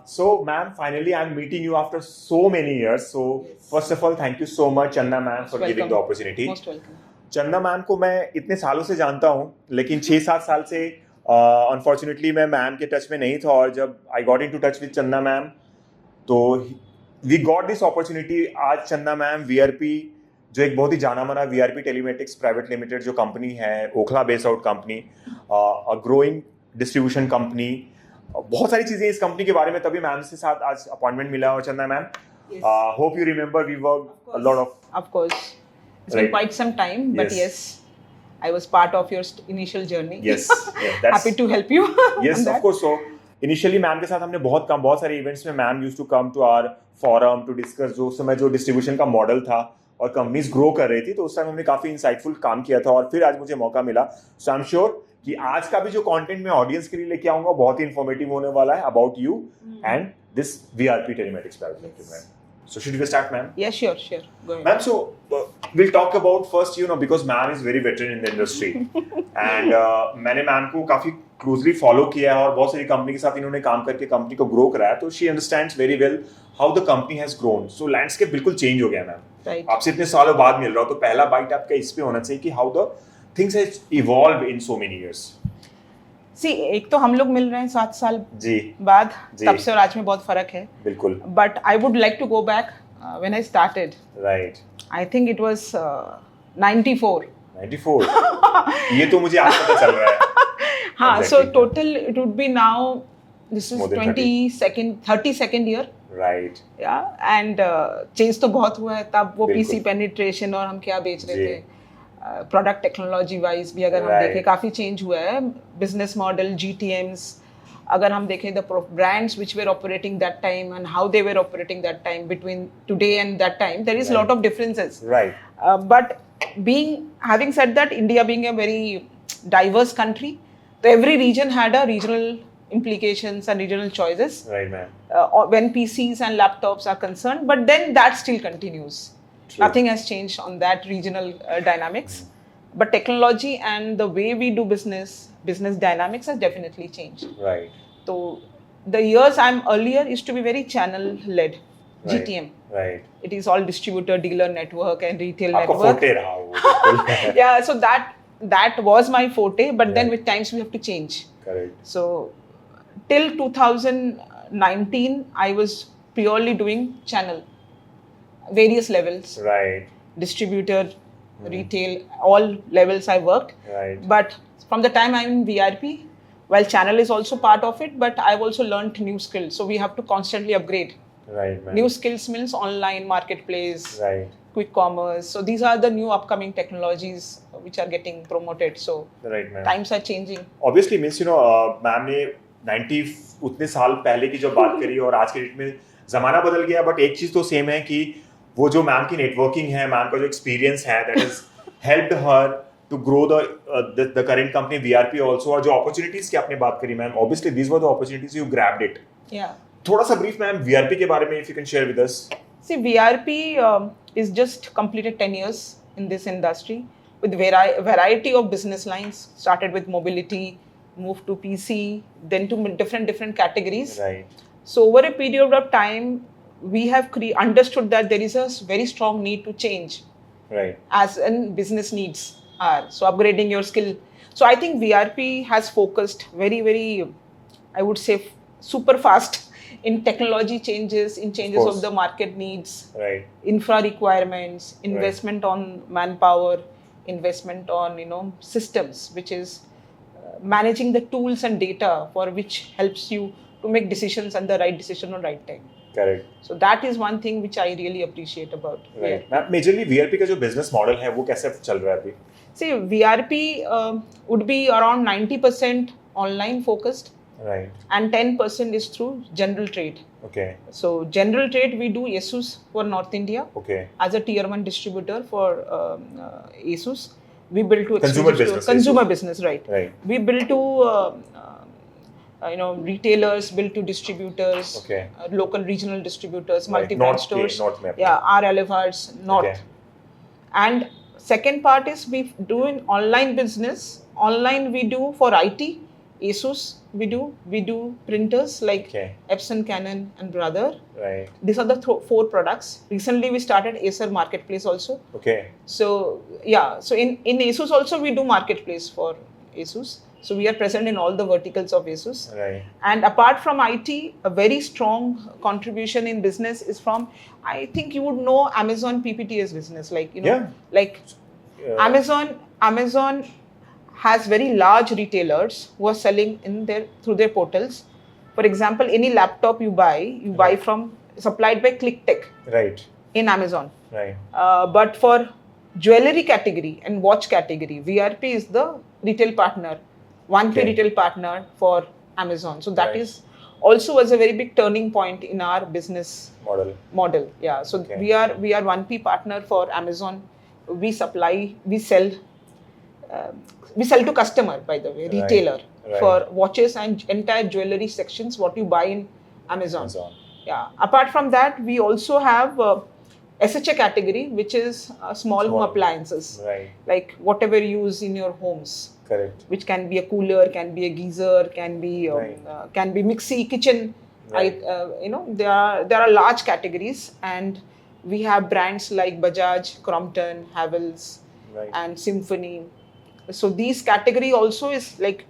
So, ma'am, finally I'm meeting you after so many years. So, Yes. first of all, thank you so much, Channa ma'am, for giving the opportunity. Most welcome. चंदा ma'am को मैं इतने सालों से जानता हूँ, लेकिन 6-7 साल से अनफॉर्चुनेटली मैं मैम के टच में नहीं था, और जब I got into touch with Chanda ma'am तो वी गॉट दिस अपॉर्चुनिटी. आज चंदा मैम वीआरपी, जो एक बहुत ही जाना माना वीआरपी टेलीमेटिक्स प्राइवेट लिमिटेड जो कंपनी है, Okhla based out company, growing distribution company, बहुत सारी चीजें इस कंपनी के बारे में, तभी मैम से साथ आज अपॉइंटमेंट मिला. और Chanda ma'am, hope you remember we work a lot Of course. It's been quite some time, but yes, I was part of your initial journey. Yes, yeah, that's Happy to help you. yes, on that. of course. So initially ma'am के साथ हमने बहुत सारे events में ma'am used to come to our forum to discuss जो उस समय जो डिस्ट्रीब्यूशन का मॉडल था और कंपनीज ग्रो कर रही थी, तो उस टाइम हमने काफी इंसाइटफुल काम किया था, और फिर आज मुझे मौका मिला. सो आई एम श्योर कि आज का भी जो कंटेंट मैं ऑडियंस के लिए लेके आऊंगा बहुत ही इंफॉर्मेटिव होने वाला है about you and this VRP telematics private limited. So should we start, ma'am? Yeah, sure. Go ahead. Ma'am, so we'll talk about first, because ma'am is very veteran in the industry, and मैंने ma'am को काफी closely follow किया है और बहुत सारी company के साथ इन्होंने काम करके कंपनी को ग्रो कराया, तो she understands very well how the company has grown. So landscape बिल्कुल चेंज हो गया मैम. Right. आपसे इतने सालों बाद मिल रहा हूँ, तो पहला बाइट आपका इस पे होना चाहिए कि how the things has evolve in so many years. See, एक तो हम लोग मिल रहे हैं 7 साल जी बाद, जी. तब से और आज में बहुत फर्क है. बिल्कुल. But I would like to go back when I started. Right. I think it was 94. 94. ये तो मुझे आज पता चल रहा है. हाँ, Exactly. so total it would be now, this is More than 32nd year. Right. Yeah, and change तो बहुत हुआ है. तब वो बिल्कुल. PC penetration और हम क्या बेच रहे जी. थे, प्रोडक्ट टेक्नोलॉजी वाइज भी अगर हम Right. देखें काफ़ी चेंज हुआ है. बिजनेस मॉडल, GTMs, अगर हम देखें the brands which were operating that time and how they were operating that time between today and that time, there is Right. Lot of differences. Right. But having said that, India being a very diverse country, so every region had a regional implications and regional choices right ma'am. when PCs and laptops are concerned. But then that still continues. True. Nothing has changed on that regional dynamics. But technology and the way we do business dynamics has definitely changed. Right. So the years I'm earlier used to be very channel led. Right. GTM. Right. It is all distributor, dealer network and retail आपका network. फोटे रहा वो. Yeah, so that was my forte, but then Right. with times we have to change. Correct. So till 2019 I was purely doing channel, various levels, right. distributor, retail, all levels I worked. Right. But from the time I'm in VRP, while channel is also part of it, but I've also learned new skills. So we have to constantly upgrade. Right ma'am. New skills means online marketplace, right. quick commerce. So these are the new upcoming technologies which are getting promoted. So right ma'am. times are changing. Obviously means ma'am ने 90 उतने साल पहले की जो बात करी और आज के डेट में जमाना बदल गया, बट एक चीज तो सेम है कि वो जो मैम की नेटवर्किंग है, मैम का जो एक्सपीरियंस है, that is helped her to grow the current company VRP also. और जो अपॉर्चुनिटीज की आपने बात करी ma'am, obviously these were the opportunities you grabbed it. Yeah. थोड़ा सा ब्रीफ मैम वीआरपी के बारे में if you can share with us. See, VRP is just completed 10 years in this industry with variety of business lines. Started with mobility, moved to PC, then to different categories. Right. So over a period of time, we have understood that there is a very strong need to change right. as in business needs are. So upgrading your skill. So I think VRP has focused very, I would say, super fast in technology changes, in changes course. of the market needs, right. infra requirements, investment on manpower, investment on systems, which is managing the tools and data for which helps you to make decisions and the right decision on right time. Correct. So that is one thing which I really appreciate about right ma'am. Majorly VRP का जो business model है वो कैसे चल रहा है अभी? See, VRP would be around 90% online focused right. and 10% is through general trade. Okay. So general trade we do ASUS for North India okay. as a tier 1 distributor for ASUS. We build to Consumer exclusive business, consumer ASUS. business, right? Right. We build to retailers, build to distributors, Okay. Local regional distributors, Right. multi-brand North stores. North में. Yeah, our LFRs, North. Okay. And second part is we do in online business. Online we do for IT, Asus we do printers like Okay. Epson, Canon and Brother. Right. These are the 4 products. Recently we started Acer Marketplace also. Okay. So yeah, so in Asus also we do marketplace for Asus. So we are present in all the verticals of Asus. Right. And apart from IT, a very strong contribution in business is from, I think you would know Amazon PPTS business, like, you know, Yeah. like Amazon has very large retailers who are selling in their through their portals. For example, any laptop you buy Right. from supplied by ClickTech Right. in Amazon. Right. But for jewelry category and watch category, VRP is the retail partner, 1P Okay. retail partner for Amazon. So that Right. is also was a very big turning point in our business model. Yeah. So Okay. we are 1P partner for Amazon. We sell to customer, by the way, Right. retailer, Right. for watches and entire jewelry sections what you buy in Amazon. Amazon. Yeah. Apart from that, we also have SHA category, which is small home appliances, Right. like whatever you use in your homes, Correct. which can be a cooler, can be a geyser, can be mixie, kitchen. Right. There are large categories, and we have brands like Bajaj, Crompton, Havells, Right. and Symphony. So these category also is like,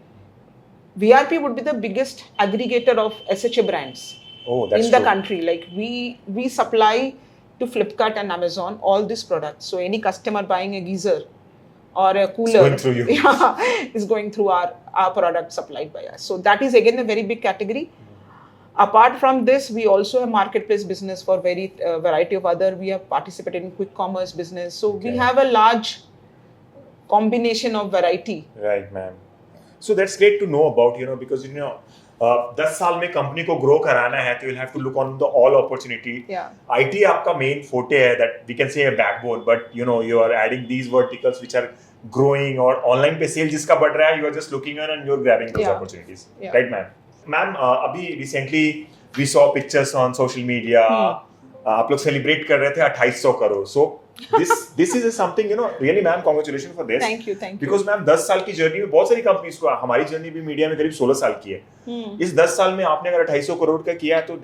VRP would be the biggest aggregator of SHA brands Oh, that's in the true. country. Like we supply to Flipkart and Amazon all these products. So any customer buying a geyser or a cooler going through you. is going through our product supplied by us. So that is again a very big category. Apart from this, we also have marketplace business for variety of other. We have participated in quick commerce business. So we Okay. have a large combination of variety. Right, ma'am. So that's great to know about, because 10 साल में company को grow कराना है तो you'll have to look on the all opportunity. Yeah. IT आपका main forte है, that we can say a backbone, but you are adding these verticals which are growing, और online पे sale जिसका बढ़ रहा है, you are just looking on and you're grabbing those Yeah. opportunities. Yeah. Right, ma'am? Ma'am, अभी recently we saw pictures on social media. आप लोग celebrate कर रहे थे 2800 crore. So this is something, really, ma'am, congratulations for this. Thank you. Because ma'am 10 साल की journey में बहुत सारी कंपनीज को, हमारी जर्नी भी मीडिया में करीब 16 साल की है. इस 10 साल में आपने अगर 250 करोड़ का किया है तो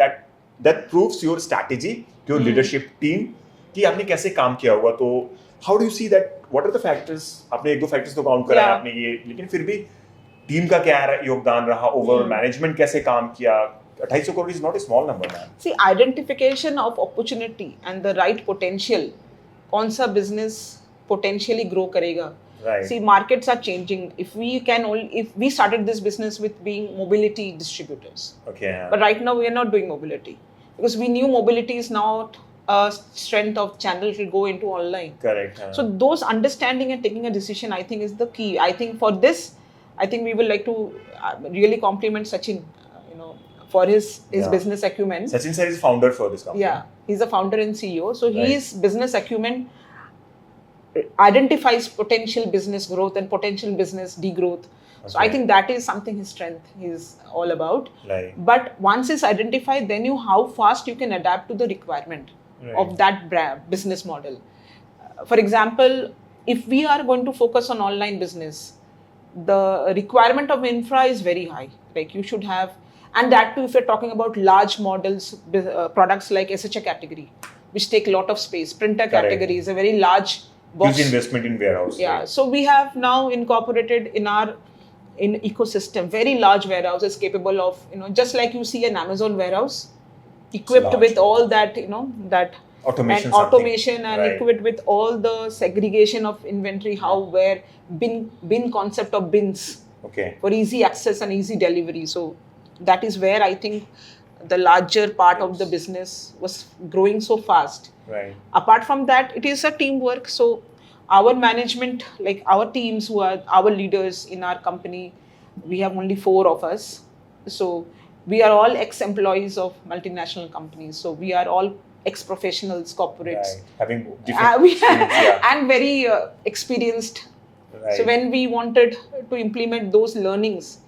that proves your strategy, your leadership team, कि आपने कैसे काम किया होगा. तो how do you see that, what are the factors? आपने 1-2 फैक्टर्स तो काउंट करा है आपने ये, लेकिन फिर भी टीम का क्या योगदान रहा, ओवरऑल मैनेजमेंट कैसे काम किया. 250 crore is not a small number, man. See, identification of opportunity and the right potential. कौन सा business potentially grow करेगा. Right. See, markets are changing. If we started this business with being mobility distributors, Okay. but right now we are not doing mobility because we knew mobility is not a strength of channel. It will go into online. Correct. So those understanding and taking a decision, I think, is the key. I think for this, I think we will like to really compliment Sachin, for his Yeah. business acumen. Sachin sir is founder for this company. Yeah, he's the founder and CEO. So Right. his business acumen identifies potential business growth and potential business degrowth. So I Okay. think that is something his strength is all about. Right. But once it's identified, then how fast you can adapt to the requirement Right. of that business model. For example, if we are going to focus on online business, the requirement of infra is very high. Like you should have, and that too if you're talking about large models, products like SHA category, which take a lot of space. Printer Correct. category is a very large box. Huge investment in warehouse. Yeah, Right. so we have now incorporated in ecosystem very large warehouses capable of, just like you see an Amazon warehouse equipped large. with all that, that Automation. and something. automation and Right. equipped with all the segregation of inventory, where bin concept of bins Okay. for easy access and easy delivery. So that is where I think the larger part of the business was growing so fast. Right. Apart from that, it is a teamwork. So our management, like our teams who are our leaders in our company, we have only 4 of us. So we are all ex-employees of multinational companies. So we are all ex-professionals, corporates. Right. Having different skills, yeah. And very experienced. Right. So when we wanted to implement those learnings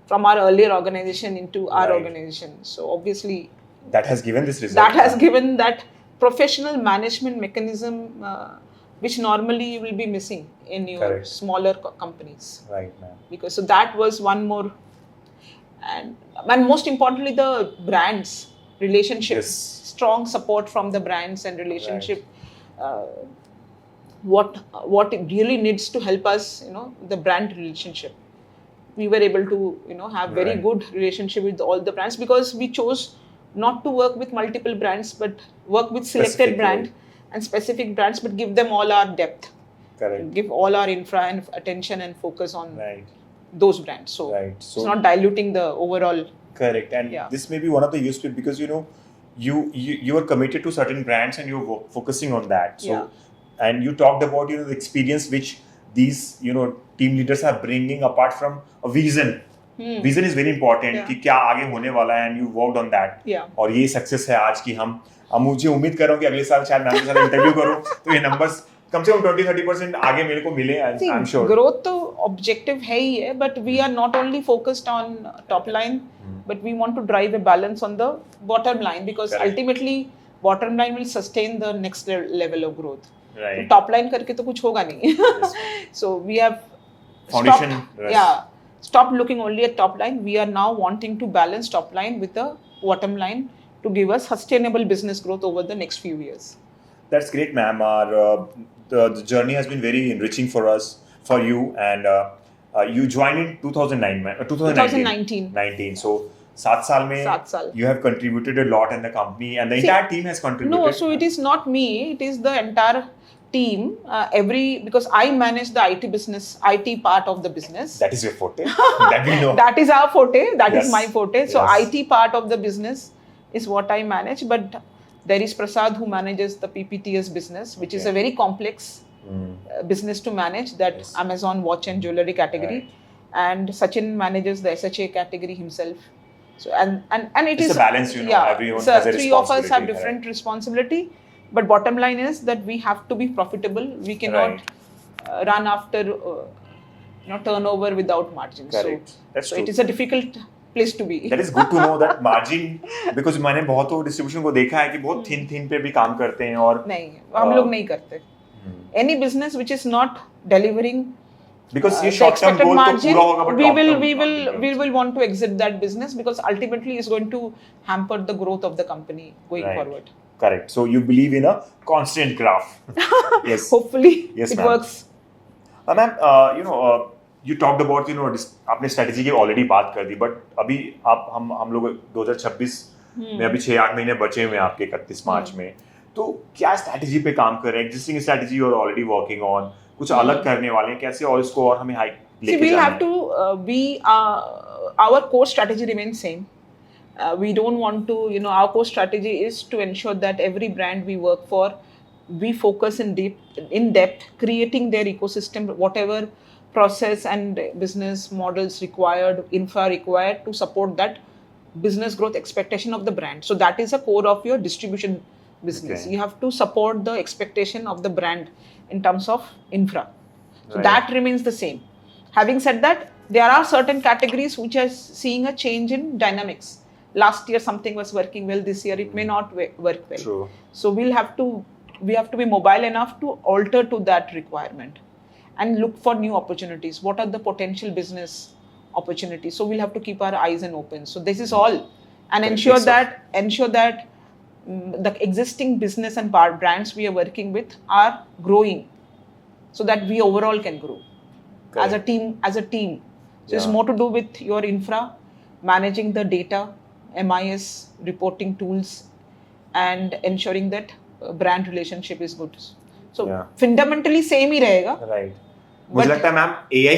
from our earlier organization into our Right. organization, so obviously that has given this result. that has given that professional management mechanism which normally you will be missing in your Correct. smaller companies. Right, ma'am. Because so that was one more and most importantly the brands relationship, Yes. strong support from the brands and relationship. What it really needs to help us, the brand relationship. We were able to have very Right. good relationship with all the brands because we chose not to work with multiple brands but work with selected Specific brand and specific brands, but give them all our depth, Correct. give all our infra and attention and focus on Right. those brands. So Right. it's So not diluting the overall. correct. And Yeah. this may be one of the USP because you are committed to certain brands and you're focusing on that. So and you talked about the experience which these team leaders are bringing apart from a vision. Vision is very important Yeah. कि क्या आगे होने वाला है and you worked on that. Yeah. और ये success है आज की हम अब मुझे उम्मीद कर रहा हूँ कि अगले साल शायद मैम के साथ इंटरव्यू करूँ तो ये नंबर्स कम से कम 20-30% आगे मेरे को मिले. See, I'm sure. growth तो objective है ही है, but we are not only focused on top line, but we want to drive a balance on the bottom line because Correct. ultimately bottom line will sustain the next level of growth. Right. तो top line करके तो कुछ होगा नहीं. Yes. So we have Foundation stopped, stopped looking only at top line. We are now wanting to balance top line with the bottom line to give us sustainable business growth over the next few years. That's great, ma'am. The journey has been very enriching for us, for you, and you joined in 2009, 2019. 19. So 7 साल में 7 साल. you have contributed a lot in the company, and the See, entire team has contributed. No, so it is not me. It is the entire team. Because I manage the IT business, IT part of the business. That is your forte. That we know. That is our forte. That Yes. is my forte. So Yes. IT part of the business is what I manage. But there is Prasad who manages the PPTS business, which is Okay. a very complex business to manage. That Yes. Amazon watch and jewelry category, and Sachin manages the SHA category himself. So and it It's is a balance, everyone so has a three of us have responsibility, different responsibility. But bottom line is that we have to be profitable. We cannot run after turnover without margin. Correct. That's So true. it is a difficult place to be. That is good to know that margin, because मैंने बहुत distribution को देखा है कि बहुत thin पे भी काम करते हैं और नहीं, हम लोग नहीं करते. Any business which is not delivering because ये the short term expected goal तो margin, पूरा होगा but long term we will want to exit that business because ultimately it's going to hamper the growth of the company going Right. forward. Correct. So you believe in a constant graph. Yes. Hopefully Yes, it ma'am. works. Ma'am, you talked about आपने strategy की already बात कर दी but अभी आप हम लोग 2026 में अभी 6-8 महीने बचे हुए हैं आपके 31 मार्च में, तो क्या स्ट्रेटजी पे काम कर रहे हैं? एग्जिस्टिंग स्ट्रेटजी और ऑलरेडी वर्किंग ऑन, कुछ अलग करने वाले हैं कैसे और इसको और हमें हाइक See, लेके we'll जाना have to be our core strategy remains same. We don't want to, our core strategy is to ensure that every brand we work for, we focus in depth, creating their ecosystem, whatever process and business models required, infra required to support that business growth expectation of the brand. So that is a core of your distribution business. Okay. You have to support the expectation of the brand in terms of infra. So Right. that remains the same. Having said that, there are certain categories which are seeing a change in dynamics. Last year something was working well, this year it may not work well. True. So we have to be mobile enough to alter to that requirement and look for new opportunities. What are the potential business opportunities? So we'll have to keep our eyes and open. So this is all, and ensure that the existing business and brands we are working with are growing, so that we overall can grow as a team. So it's Yeah. more to do with your infra, managing the data, MIS reporting tools, and ensuring that brand relationship is good. So Yeah. fundamentally same ही रहेगा. Right. मुझे लगता है ma'am AI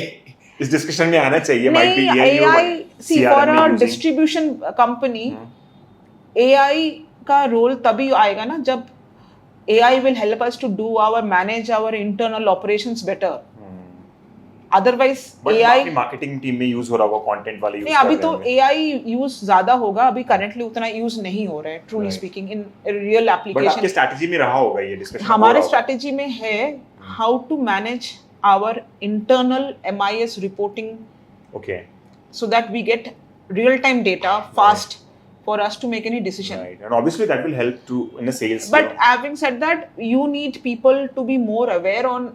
इस discussion में आना चाहिए. Might be नहीं, AI see, CRM for में a using. distribution company, AI का रोल तभी आएगा ना जब AI will help us to manage our internal operations better. Otherwise But AI आपकी मार्केटिंग टीम में यूज हो रहा होगा कंटेंट वाले यूज नहीं, अभी तो AI यूज ज्यादा होगा, अभी करंटली उतना यूज नहीं हो रहा है, truly Right. Speaking in real but आपके एप्लीकेशन. स्ट्रेटजी में रहा होगा ये डिस्कशन. हमारे स्ट्रेटजी में है how to manage our internal MIS reporting okay. so that we get real time data fast for us to make any decision. Right. And obviously that will help to in the sales. But having said that, you need people to be more aware on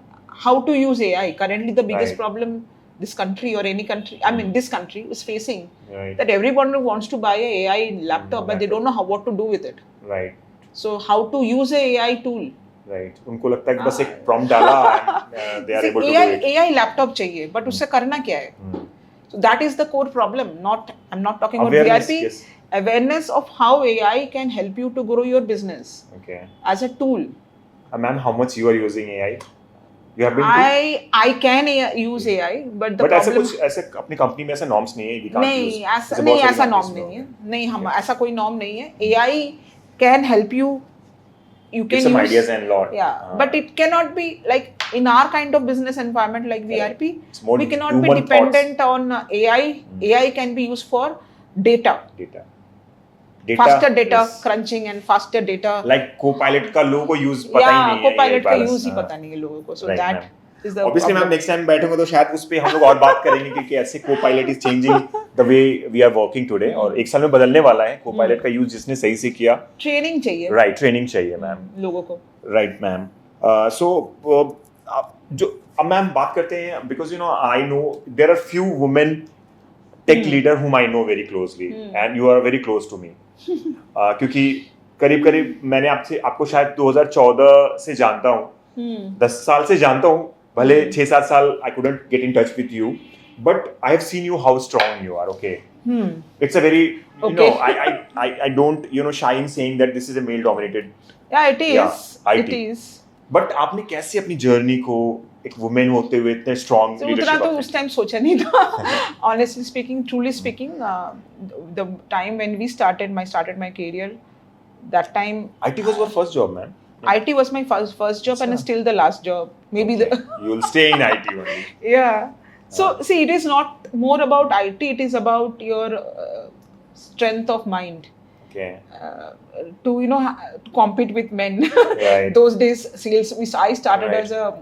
how to use AI. Currently the biggest Right. problem this country or any country, I mean this country is facing, Right. that everyone wants to buy a AI laptop, but they don't know what to do with it. Right. So how to use a AI tool? Right. उनको लगता है कि बस एक prompt डाला and they are able to do it. AI laptop चाहिए, but उससे करना क्या है? Hmm. So that is the core problem. I'm not talking about Awareness, VRP. yes. Awareness of how AI can help you to grow your business Okay. as a tool. Ma'am, how much you are using AI? You have been I can use AI, but the but ऐसे problem कुछ ऐसे अपनी company में ऐसा norms नहीं है we can't नहीं use. ऐसा जैसे नहीं बहुत सारी ऐसा companies norm में नहीं है, होता नहीं हम Okay. ऐसा कोई norm नहीं है. AI can help you. You Give can some use ideas and lot. yeah, but it cannot be like in our kind of business environment like VRP. It's more We cannot be human dependent on AI. AI can be used for data. Data. Faster data is crunching and faster data. like co-pilot का लोगों को use पता ही नहीं है. Copilot का ये use ही हाँ. पता नहीं है लोगों को. So Right, that ma'am. is the Obviously, problem. Ma'am next time बैठेंगे तो शायद उस पे हम लोग और बात करेंगे कि कैसे co-pilot is changing the way we are working today और एक साल में बदलने वाला है co-pilot का use जिसने सही से किया. Training चाहिए. Right, training चाहिए मैम. लोगों को. Right, ma'am. So जो अब मैम बात करते हैं because you know I know there are few women tech leader whom I know very closely and you are very close to me. क्योंकि करीब करीब मैंने आपको शायद 2014 से जानता हूँ 10 साल से जानता हूँ भले 6-7 साल I couldn't get in touch with you but I have seen you how strong you are okay it's a very you know I don't you know shy in saying that this is a male dominated Yeah, it is. Yeah, it IT. is. But आपने कैसे अपनी journey को एक women होते हुए इतने strong So, उतना तो उस टाइम सोचा नहीं था. Honestly speaking, truly speaking, the time when we started my career, that time IT was your first job, man. IT was my first job and still the last job. Maybe Okay. You'll stay in IT only. yeah. So see, it is not more about IT. It is about your strength of mind. Okay. To you know to compete with men. Right. Those days, sales. I started Right.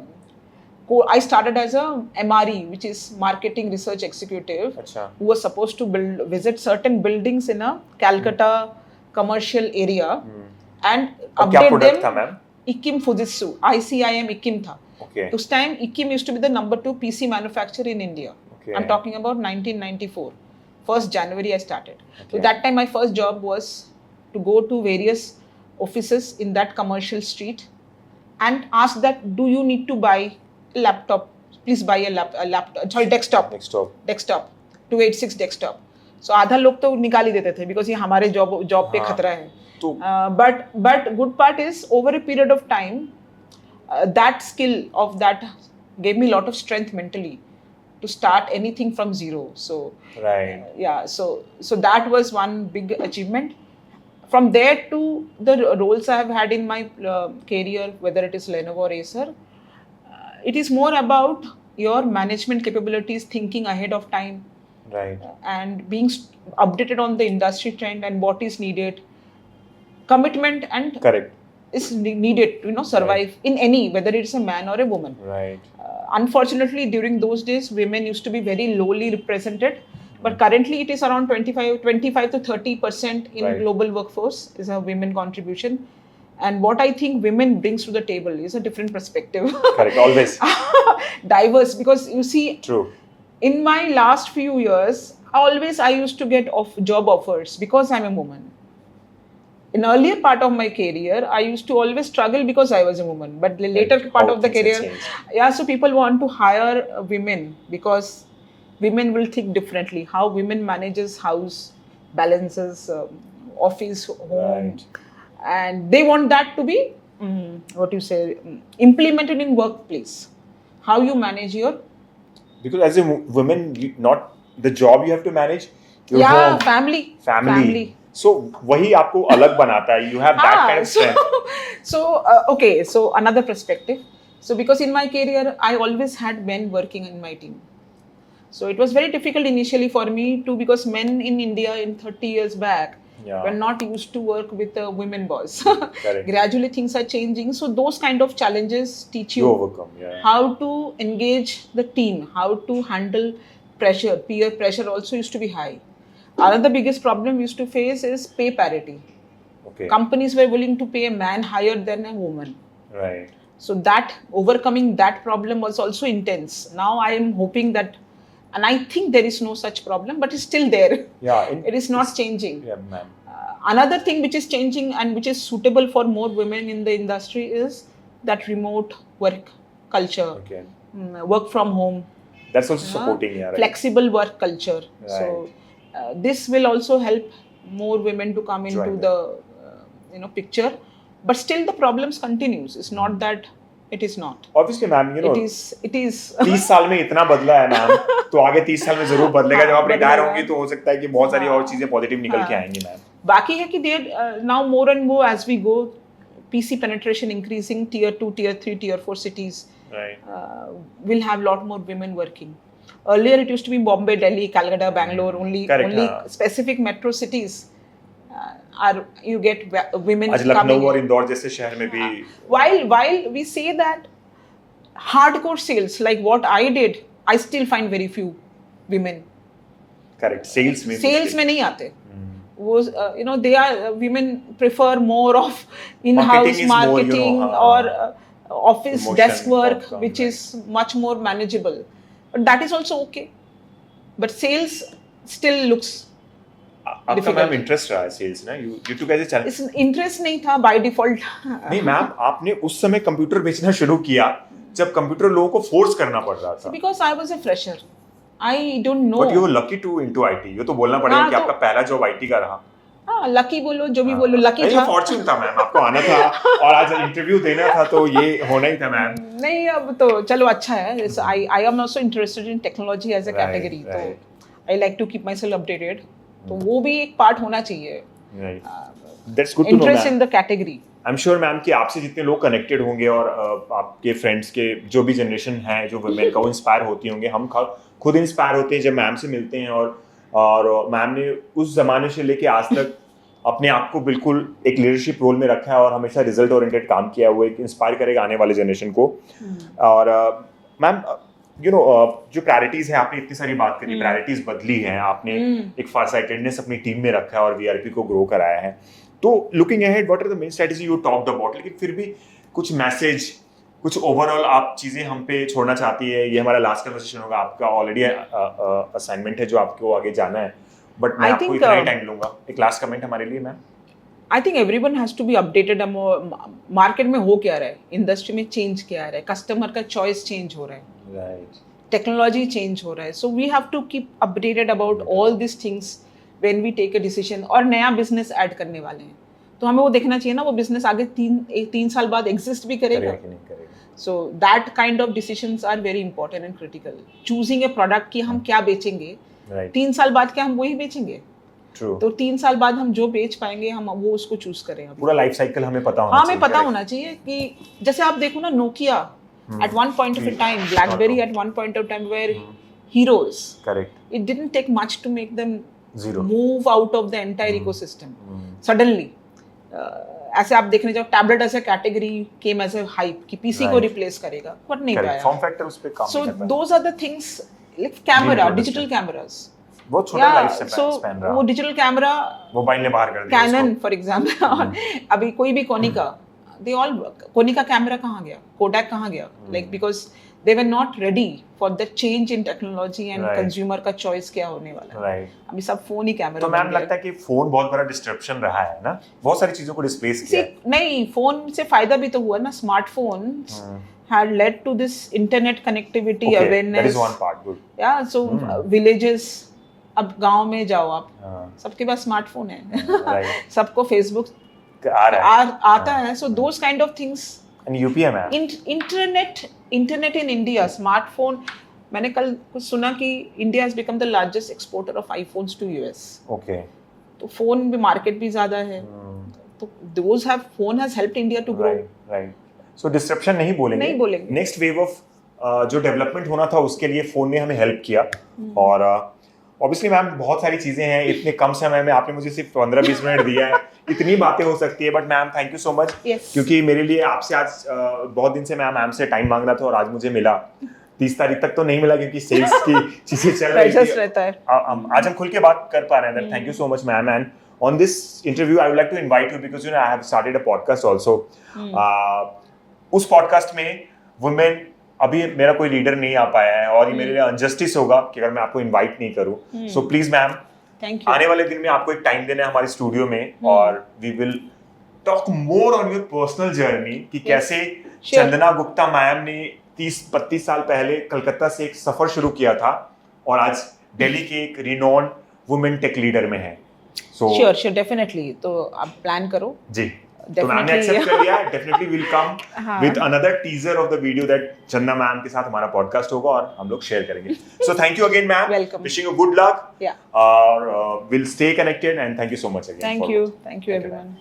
I started as a MRE, which is Marketing Research Executive, अच्छा. who was supposed to visit certain buildings in a Calcutta commercial area and और क्या update product them. था ma'am? IKIM Fujitsu, ICIM IKIM था. Okay. This time IKIM used to be the number 2 PC manufacturer in India. Okay. I'm talking about 1994. 1st January I started. Okay. So that time my first job was to go to various offices in that commercial street and ask that, do you need to buy a laptop? Please buy a laptop. Sorry, desktop. Desktop. 286 desktop. So आधा लोग तो निकाल ही देते थे because ये हमारे job पे खतरा है. तो But good part is over a period of time, that skill of that gave me a lot of strength mentally to start anything from zero. So right. yeah, so that was one big achievement. From there to the roles I have had in my career, whether it is Lenovo or Acer, it is more about your management capabilities, thinking ahead of time, Right. and being updated on the industry trend and what is needed. Commitment and Correct. is needed to survive in any, whether it's a man or a woman. Right. Unfortunately, during those days, women used to be very lowly represented. But currently, it is around 25 to 30% in global workforce is a women contribution. And what I think women brings to the table is a different perspective. Correct. Always. Diverse, because you see, True. in my last few years, I used to get job offers because I'm a woman. In earlier part of my career, I used to always struggle because I was a woman. But the later part of the career, so people want to hire women because women will think differently. How women manages house, balances office, home, and they want that to be implemented in workplace. How you manage your because as a woman, not the job you have to manage. Your home, family. So वही आपको अलग बनाता है. You have that kind of strength. So another perspective. So because in my career, I always had men working in my team. So it was very difficult initially for me because men in India in 30 years back were not used to work with a women boss. Gradually things are changing. So those kind of challenges teach you overcome, how to engage the team, how to handle pressure. Peer pressure also used to be high. Another biggest problem we used to face is pay parity. Okay. Companies were willing to pay a man higher than a woman. Right. So that overcoming that problem was also intense. Now I am hoping that and I think there is no such problem, but it's still there. Yeah, It is not changing. Yeah, ma'am. Another thing which is changing and which is suitable for more women in the industry is that remote work culture, Okay. work from home, That's also supporting, yeah, right? flexible work culture. Right. So this will also help more women to come into Join the picture, but still the problems continues. It's not that it is not. Obviously, ma'am, you know, It is 30 साल में इतना बदला है ma'am, तो आगे 30 साल में जरूर बदलेगा. जब आप रिटायर बदलेगा. होंगी तो हो सकता है कि बहुत सारी और हाँ. चीजें पॉजिटिव निकल के हाँ. आएंगी मैम. बाकी है कि there now more and more as we go PC penetration increasing, tier 2, tier 3, tier 4 cities Right. will have lot more women working. Earlier it used to be Bombay, Delhi, Calcutta, Bangalore, only Correct, specific metro cities are you get women आज coming Lucknow और in. Indore जैसे शहर में भी While we say that hardcore sales like what I did, I still find very few women. Correct sales में Sales में नहीं आते. वो they are women prefer more of in-house Marketing is more, marketing or office Promotion, desk work, outcome, which right. is much more manageable. But that is also okay. But sales still looks आपका difficult. Ma'am interest रहा है sales ना, you took as a challenge. इस interest नहीं था by default. नहीं ma'am, आपने उस समय कंप्यूटर बेचना शुरू किया जब कंप्यूटर लोगों को फोर्स करना पड़ रहा था. Because I was a fresher. I don't know. But you were lucky to into IT. ये तो बोलना पड़ेगा हाँ, कि तो- आपका पहला जॉब आईटी का रहा. हाँ, लकी बोलो जो भी बोलो, लकी नहीं, था. ये फॉर्च्यून था मैम, आपको आना था और आज इंटरव्यू देना था तो ये होना ही था मैम. नहीं, अब तो चलो अच्छा है. I am also interested in technology as a Right, category. right. तो I like to keep myself updated. तो वो भी एक पार्ट होना चाहिए. Right, that's good to know Interest ma'am. in the category. I am sure ma'am कि आपसे जितने लोग कनेक्टेड होंगे और आपके फ्रेंड्स के जो भी जनरेशन है जो वुमेन का, वो इंस्पायर होती होंगे. हम खुद इंस्पायर होते हैं जब मैम से मिलते हैं और मैम ने उस जमाने से लेके आज तक अपने आप को बिल्कुल एक लीडरशिप रोल में रखा है और हमेशा रिजल्ट ओरिएंटेड काम किया. वो एक इंस्पायर करेगा आने वाले जनरेशन को. और मैम यू नो जो प्रायोरिटीज है, आपने इतनी सारी बात करी, प्रायोरिटीज बदली हैं, आपने एक फारसाइटेडनेस अपनी टीम में रखा है और वीआरपी को ग्रो कराया है. तो looking ahead, what are the main strategy you talked about, लेकिन फिर भी कुछ मैसेज, कुछ ओवरऑल आप चीजें हम पे छोड़ना चाहती है. ये हमारा लास्ट कन्वर्सेशन होगा. आपका ऑलरेडी असाइनमेंट है जो आपको आगे जाना है, बट मैं I आपको think, इतना ही टाइम लूंगा. एक लास्ट कमेंट हमारे लिए ma'am. I think everyone has to be updated. Market में हो क्या रहा है, इंडस्ट्री में चेंज क्या आ रहा है, कस्टमर का चॉइस चेंज हो रहा है, राइट, टेक्नोलॉजी चेंज हो रहा है. So we have to keep updated about all this things when we take a decision. और नया बिजनेस ऐड करने वाले हैं तो हमें वो देखना चाहिए ना, वो बिजनेस आगे 3 साल बाद एग्जिस्ट भी करेगा. कि नहीं करेगा. So that kind of decisions are very important and critical. Choosing a product कि हम क्या बेचेंगे, राइट, 3 साल बाद क्या हम वही बेचेंगे. ट्रू. तो 3 साल बाद हम जो बेच पाएंगे हम वो उसको चूज करें. अभी पूरा लाइफ साइकिल हमें पता होना हाँ, चाहिए. हमें पता correct. होना चाहिए कि जैसे आप देखो ना, Nokia at one point of a time, BlackBerry at one point of time were heroes. Correct. It didn't take much to make them Zero. move out of the entire ecosystem. Suddenly, ऐसे आप देखने जाओ, tablet as a category came as a hype कि PC को Right. Replace करेगा, but नहीं Correct. पाया. Form factor उस पे काम So नहीं करता. those are the things like camera, Didn't digital understand. cameras. बहुत छोटा लाइफ Yeah, स्पैन so रहा. वो digital camera, मोबाइल ने बाहर कर दिया Canon उसको. for example, और अभी कोई भी Konica, they all, Konica camera कहाँ गया, Kodak कहाँ गया, like because they were not ready for the change in technology and Right. consumer का choice क्या होने वाला है. राइट. अभी सब फोन ही कैमरा तो मैम लगता है कि फोन बहुत बड़ा डिस्ट्रप्शन रहा है ना, बहुत सारी चीजों को डिस्प्लेस किया है. नहीं, फोन से फायदा भी तो हुआ ना. Smartphone had led to this internet connectivity, Okay, awareness. that is one part. Good. Yeah, so villages, अब गांव में जाओ आप, हाँ, सबके पास स्मार्टफोन है. right. सबको फेसबुक आ रहा है. आता है. So those kind of things. And UPA ma'am. Internet in India, smartphone. मैंने कल कुछ सुना कि India has become the largest exporter of iPhones to US. Okay. तो फोन भी मार्केट भी ज्यादा है. तो those have phone has helped India to grow. Right, right. So disruption नहीं बोलेंगे. नहीं बोलेंगे. नेक्स्ट वेव ऑफ जो डेवलपमेंट होना था उसके लिए फोन ने हमें हेल्प किया. और ऑब्वियसली मैम बहुत सारी चीजें हैं, इतने कम समय में आपने मुझे सिर्फ 15-20 मिनट दिया है. इतनी बातें हो सकती है, but ma'am thank you so much. Yes. क्योंकि मेरे लिए आपसे आज बहुत दिन से मैम से टाइम मांग रहा था और आज मुझे मिला. 30 तारीख तक तो नहीं मिला क्योंकि सेल्स की चीजें चल रही Pressures थी. रहता है. आज हम खुल के बात कर पा रहे हैं. Thank you so much ma'am. And on this interview I would like to invite you because I have started a podcast also. उस podcast में women अभी मेरा कोई लीडर नहीं आ पाया है और ये मेरे लिए अनजस्टिस होगा कि अगर मैं आपको इनवाइट नहीं करूं। So please ma'am, thank you. आने वाले दिन में आपको एक टाइम देना है हमारे स्टूडियो में और we will talk more on your personal journey कि कैसे चंदना गुप्ता मैम ने 30-32 साल पहले कलकत्ता से एक सफर शुरू किया था और आज दिल्ली के एक रिनोन वुमेन टेक लीडर में है। सो श्योर डेफिनेटली, तो आप प्लान करो जी, तो मैम ने एक्सेप्ट कर लिया। Definitely will come with another teaser of the video that Chandana ma'am के साथ हमारा पॉडकास्ट होगा और हम लोग शेयर करेंगे। So thank you again ma'am, welcome, wishing you good luck और will stay connected and thank you so much again. Thank you everyone.